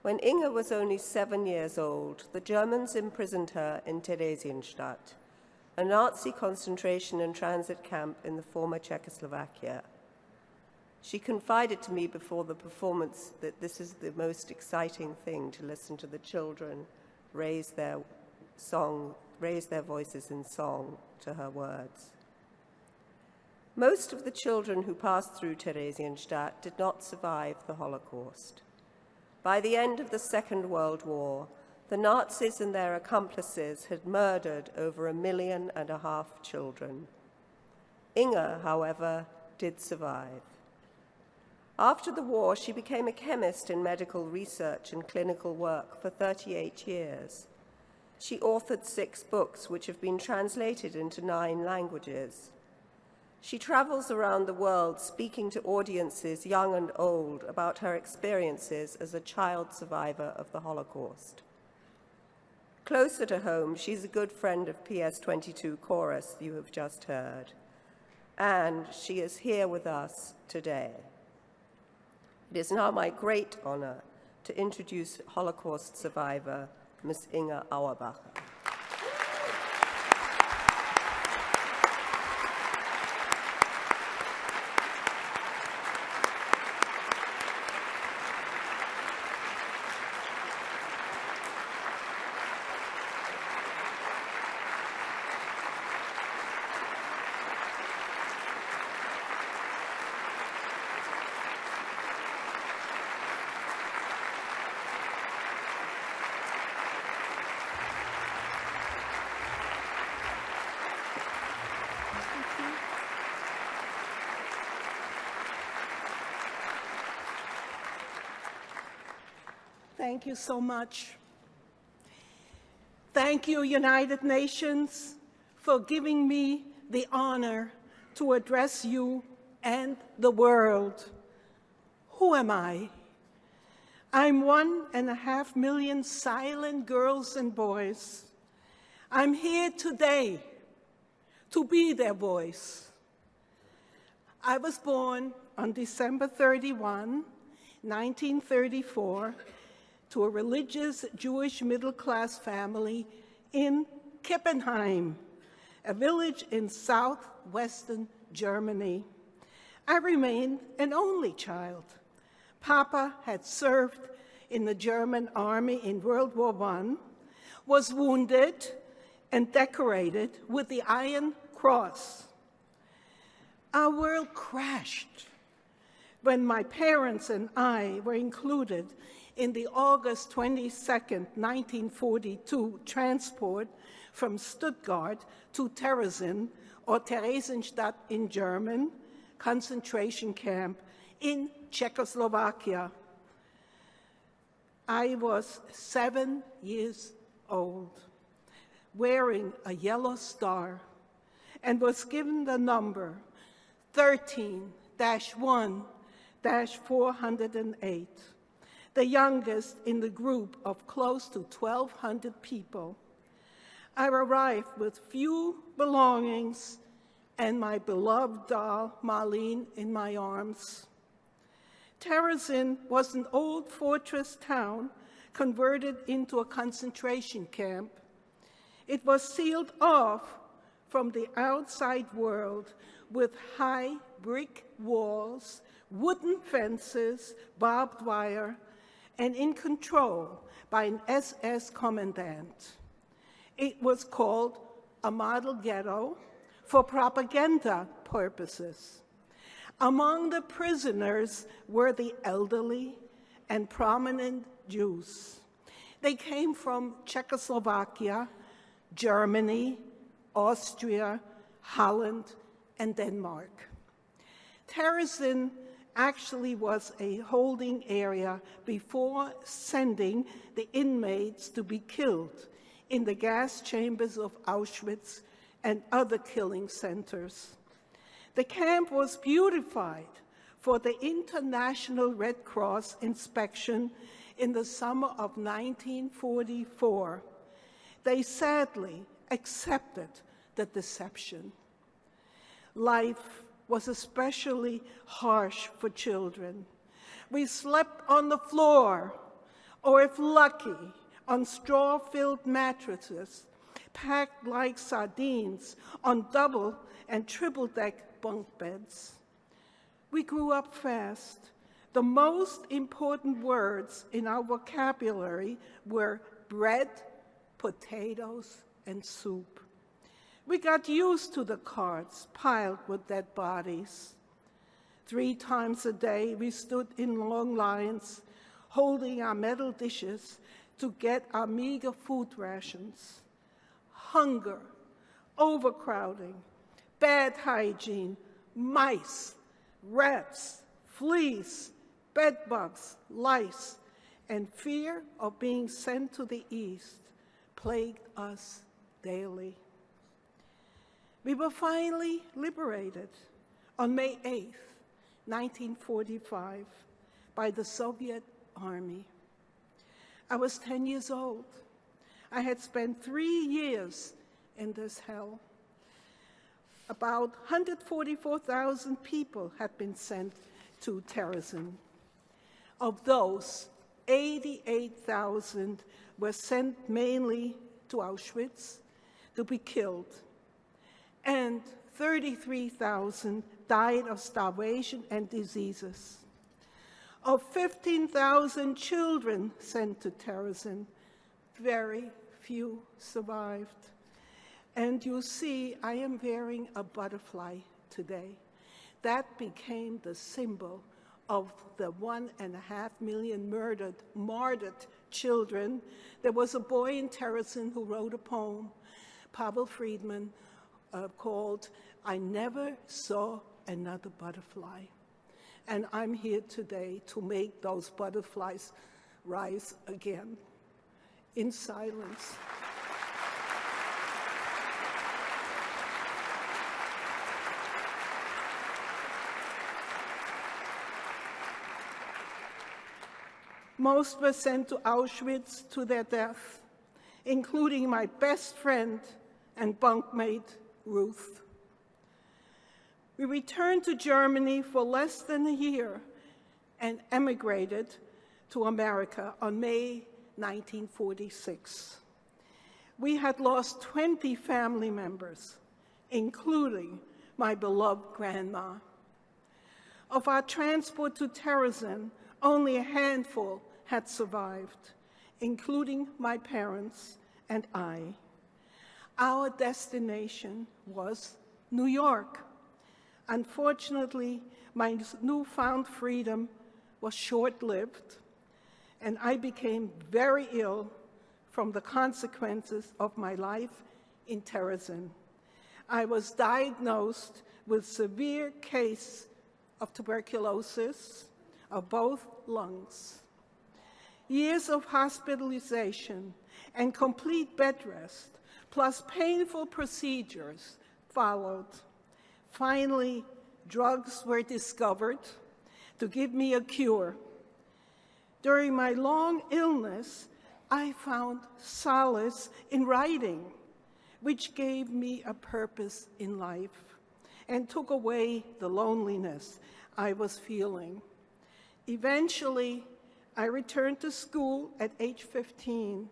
When Inge was only 7 years old, the Germans imprisoned her in Theresienstadt, a Nazi concentration and transit camp in the former Czechoslovakia. She confided to me before the performance that this is the most exciting thing, to listen to the children raise their voices in song to her words. Most of the children who passed through Theresienstadt did not survive the Holocaust. By the end of the Second World War, the Nazis and their accomplices had murdered over 1.5 million children. Inge, however, did survive. After the war, she became a chemist in medical research and clinical work for 38 years. She authored 6 books, which have been translated into 9 languages. She travels around the world speaking to audiences, young and old, about her experiences as a child survivor of the Holocaust. Closer to home, she's a good friend of PS22 Chorus, you have just heard, and she is here with us today. It is now my great honor to introduce Holocaust survivor, Ms. Inge Auerbacher. Thank you so much. Thank you, United Nations, for giving me the honor to address you and the world. Who am I? I'm 1.5 million silent girls and boys. I'm here today to be their voice. I was born on December 31, 1934, to a religious Jewish middle-class family in Kippenheim, a village in southwestern Germany. I remained an only child. Papa had served in the German army in World War I, was wounded and decorated with the Iron Cross. Our world crashed when my parents and I were included in the August 22nd, 1942 transport from Stuttgart to Terezin, or Theresienstadt in German, concentration camp in Czechoslovakia. I was 7 years old, wearing a yellow star, and was given the number 13-1-408. The youngest in the group of close to 1,200 people. I arrived with few belongings and my beloved doll, Marlene, in my arms. Terezin was an old fortress town converted into a concentration camp. It was sealed off from the outside world with high brick walls, wooden fences, barbed wire, and in control by an SS commandant. It was called a model ghetto for propaganda purposes. Among the prisoners were the elderly and prominent Jews. They came from Czechoslovakia, Germany, Austria, Holland, and Denmark. Terezin actually was a holding area before sending the inmates to be killed in the gas chambers of Auschwitz and other killing centers. The camp was beautified for the International Red Cross inspection in the summer of 1944. They sadly accepted the deception. Life was especially harsh for children. We slept on the floor or if lucky, on straw-filled mattresses, packed like sardines on double and triple-deck bunk beds. We grew up fast. The most important words in our vocabulary were bread, potatoes, and soup. We got used to the carts piled with dead bodies. 3 times a day, we stood in long lines, holding our metal dishes to get our meager food rations. Hunger, overcrowding, bad hygiene, mice, rats, fleas, bedbugs, lice, and fear of being sent to the east plagued us daily. We were finally liberated on May 8th, 1945, by the Soviet Army. I was 10 years old. I had spent 3 years in this hell. About 144,000 people had been sent to Terezin. Of those, 88,000 were sent mainly to Auschwitz to be killed, and 33,000 died of starvation and diseases. Of 15,000 children sent to Terezin, very few survived. And you see, I am wearing a butterfly today. That became the symbol of the 1.5 million martyred children. There was a boy in Terezin who wrote a poem, Pavel Friedman, called "I Never Saw Another Butterfly." And I'm here today to make those butterflies rise again in silence. Most were sent to Auschwitz to their death, including my best friend and bunkmate, Ruth. We returned to Germany for less than a year and emigrated to America on May 1946. We had lost 20 family members, including my beloved grandma. Of our transport to Terezin, only a handful had survived, including my parents and I. Our destination was New York. Unfortunately, my newfound freedom was short-lived, and I became very ill from the consequences of my life in Terezin. I was diagnosed with severe case of tuberculosis of both lungs. Years of hospitalization and complete bed rest, plus painful procedures, followed. Finally, drugs were discovered to give me a cure. During my long illness, I found solace in writing, which gave me a purpose in life and took away the loneliness I was feeling. Eventually, I returned to school at age 15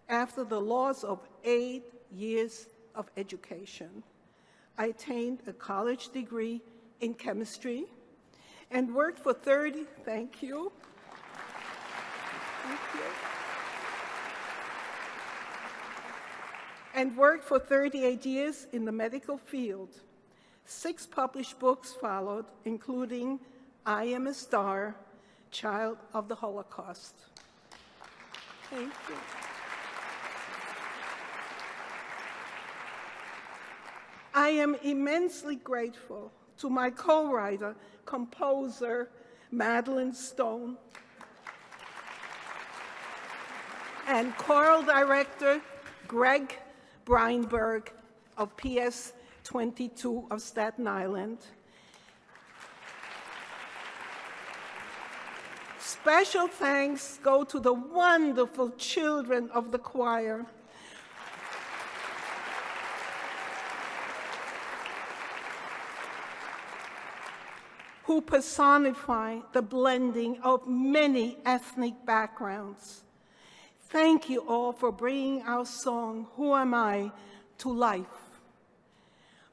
after the loss of 8 years of education. I attained a college degree in chemistry and worked for 38 years in the medical field. 6 published books followed, including I Am a Star, Child of the Holocaust. Thank you. I am immensely grateful to my co-writer, composer, Madeline Stone, and choral director, Greg Breinberg of PS 22 of Staten Island. Special thanks go to the wonderful children of the choir. who personify the blending of many ethnic backgrounds. Thank you all for bringing our song, Who Am I, to life.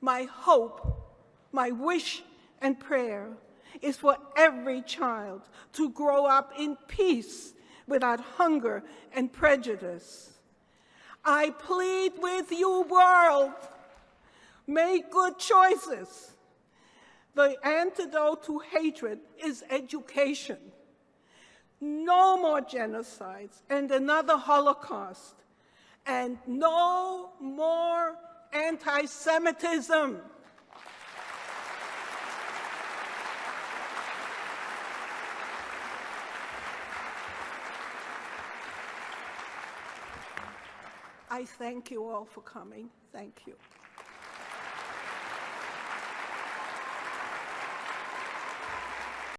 My hope, my wish and prayer is for every child to grow up in peace without hunger and prejudice. I plead with you, world, make good choices. The antidote to hatred is education. No more genocides and another Holocaust, and no more anti-Semitism. I thank you all for coming. Thank you.